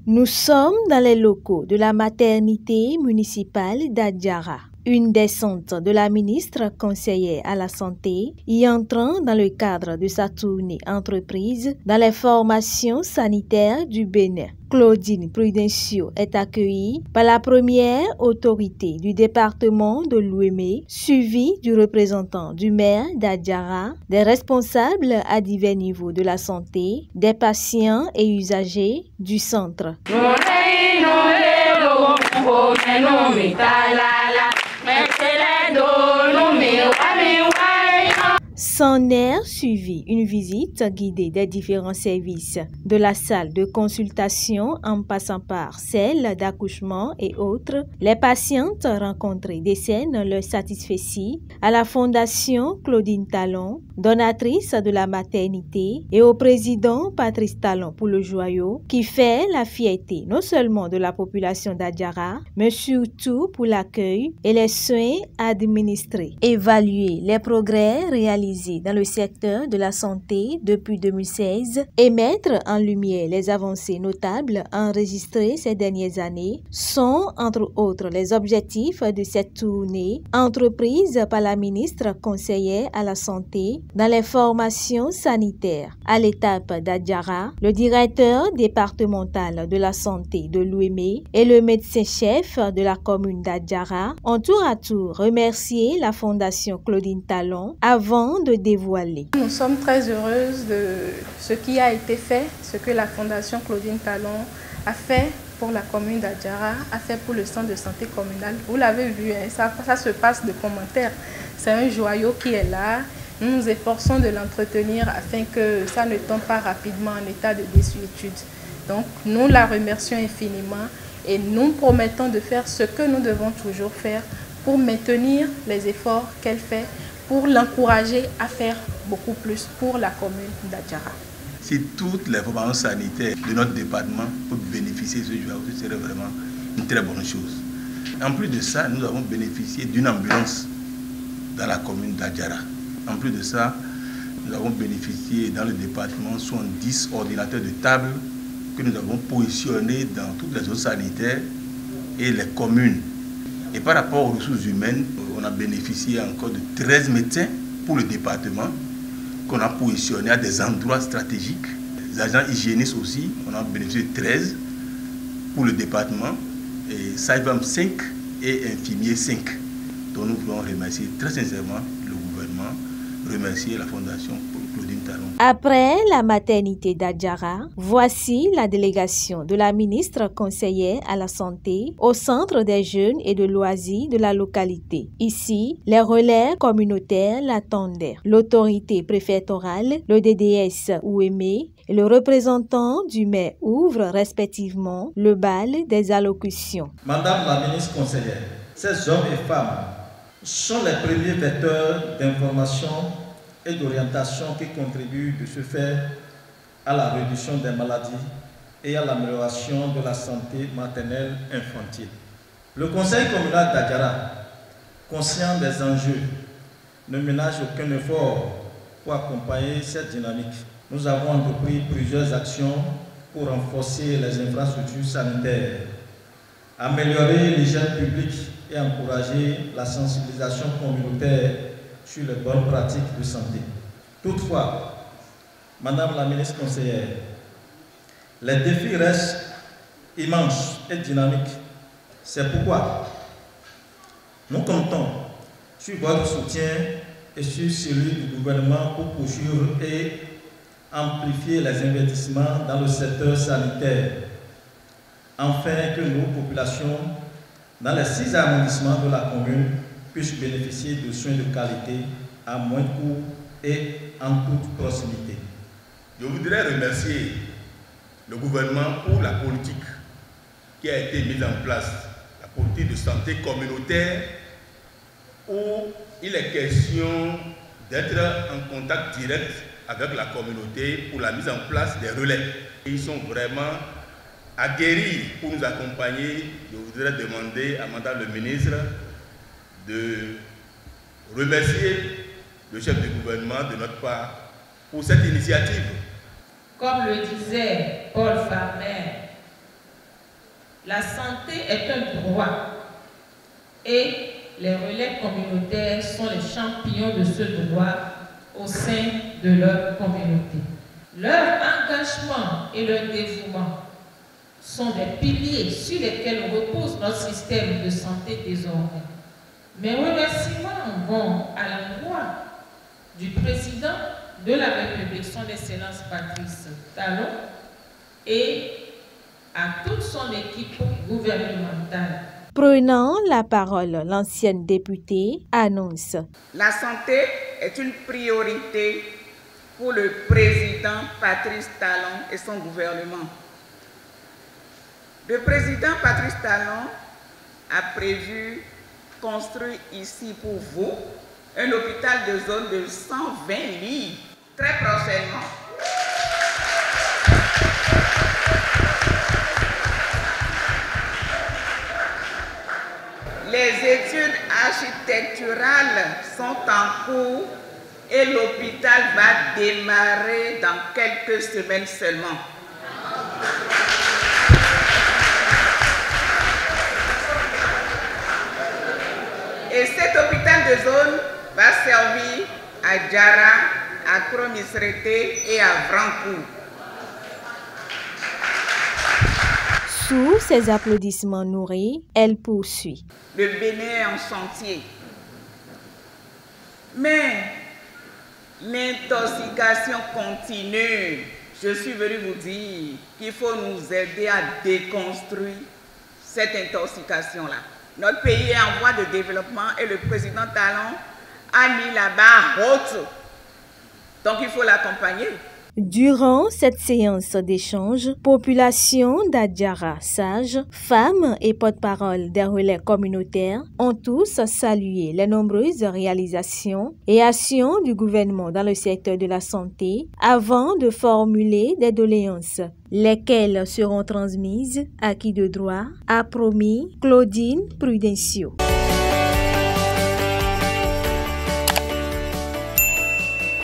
Nous sommes dans les locaux de la maternité municipale d'Adjara. Une descente de la ministre conseillère à la santé y entrant dans le cadre de sa tournée entreprise dans les formations sanitaires du Bénin. Claudine Prudencio est accueillie par la première autorité du département de l'Ouémé, suivie du représentant du maire d'Adjara, des responsables à divers niveaux de la santé, des patients et usagers du centre. S'en est suivi une visite guidée des différents services, de la salle de consultation en passant par celle d'accouchement et autres. Les patientes rencontrées décernent leur satisfaction à la Fondation Claudine Talon, donatrice de la maternité, et au président Patrice Talon pour le joyau, qui fait la fierté non seulement de la population d'Adjara, mais surtout pour l'accueil et les soins administrés. Évaluer les progrès réalisés dans le secteur de la santé depuis 2016 et mettre en lumière les avancées notables enregistrées ces dernières années sont entre autres les objectifs de cette tournée entreprise par la ministre conseillère à la santé dans les formations sanitaires. À l'étape d'Adjara, le directeur départemental de la santé de l'Ouémé et le médecin-chef de la commune d'Adjara ont tour à tour remercié la Fondation Claudine Talon avant de dévoiler. Nous sommes très heureuses de ce qui a été fait, ce que la Fondation Claudine Talon a fait pour la commune d'Adjara, a fait pour le centre de santé communal. Vous l'avez vu, hein, ça se passe de commentaires. C'est un joyau qui est là. Nous nous efforçons de l'entretenir afin que ça ne tombe pas rapidement en état de désuétude. Donc nous la remercions infiniment et nous promettons de faire ce que nous devons toujours faire pour maintenir les efforts qu'elle fait, pour l'encourager à faire beaucoup plus pour la commune d'Adjara. Si toutes les formations sanitaires de notre département peuvent bénéficier de ce joyau, ce serait vraiment une très bonne chose. En plus de ça, nous avons bénéficié d'une ambulance dans la commune d'Adjara. En plus de ça, nous avons bénéficié dans le département 70 ordinateurs de table que nous avons positionnés dans toutes les zones sanitaires et les communes. Et par rapport aux ressources humaines, on a bénéficié encore de 13 médecins pour le département qu'on a positionnés à des endroits stratégiques. Les agents hygiénistes aussi, on a bénéficié de 13 pour le département, et SAIVAM 5 et infirmiers 5. Donc nous voulons remercier très sincèrement le gouvernement, remercier la Fondation Claudine Talon. Après la maternité d'Adjara, voici la délégation de la ministre conseillère à la santé au centre des jeunes et de loisirs de la localité. Ici, les relais communautaires l'attendaient. L'autorité préfectorale, le DDS Ouémé et le représentant du maire ouvrent respectivement le bal des allocutions. Madame la ministre conseillère, ces hommes et femmes sont les premiers vecteurs d'information et d'orientation qui contribuent de ce fait à la réduction des maladies et à l'amélioration de la santé maternelle infantile. Le conseil communal d'Adjara, conscient des enjeux, ne ménage aucun effort pour accompagner cette dynamique. Nous avons entrepris plusieurs actions pour renforcer les infrastructures sanitaires, améliorer l'hygiène publique et encourager la sensibilisation communautaire sur les bonnes pratiques de santé. Toutefois, Madame la ministre conseillère, les défis restent immenses et dynamiques. C'est pourquoi nous comptons sur votre soutien et sur celui du gouvernement pour poursuivre et amplifier les investissements dans le secteur sanitaire, afin que nos populations dans les 6 arrondissements de la commune puissent bénéficier de soins de qualité à moins de coût et en toute proximité. Je voudrais remercier le gouvernement pour la politique qui a été mise en place, la politique de santé communautaire, où il est question d'être en contact direct avec la communauté pour la mise en place des relais. Ils sont vraiment aguerris pour nous accompagner. Je voudrais demander à Madame le ministre de remercier le chef du gouvernement de notre part pour cette initiative. Comme le disait Paul Farmer, La santé est un droit et les relais communautaires sont les champions de ce droit au sein de leur communauté. Leur engagement et leur dévouement sont des piliers sur lesquels repose notre système de santé désormais. Mes remerciements vont à l'endroit du président de la République, son Excellence Patrice Talon, et à toute son équipe gouvernementale. Prenant la parole, l'ancienne députée annonce: la santé est une priorité pour le président Patrice Talon et son gouvernement. Le président Patrice Talon a prévu construire ici pour vous un hôpital de zone de 120 lits très prochainement. Les études architecturales sont en cours et l'hôpital va démarrer dans quelques semaines seulement. Et cet hôpital de zone va servir à Djara, à Kromisrete et à Vrankou. Sous ses applaudissements nourris, elle poursuit. Le Bénin est en chantier. Mais l'intoxication continue. Je suis venu vous dire qu'il faut nous aider à déconstruire cette intoxication-là. Notre pays est en voie de développement et le président Talon a mis la barre haute. Donc il faut l'accompagner. Durant cette séance d'échange, population d'Adjara, sages, femmes et porte-parole des relais communautaires ont tous salué les nombreuses réalisations et actions du gouvernement dans le secteur de la santé avant de formuler des doléances, lesquelles seront transmises à qui de droit, a promis Claudine Prudencio.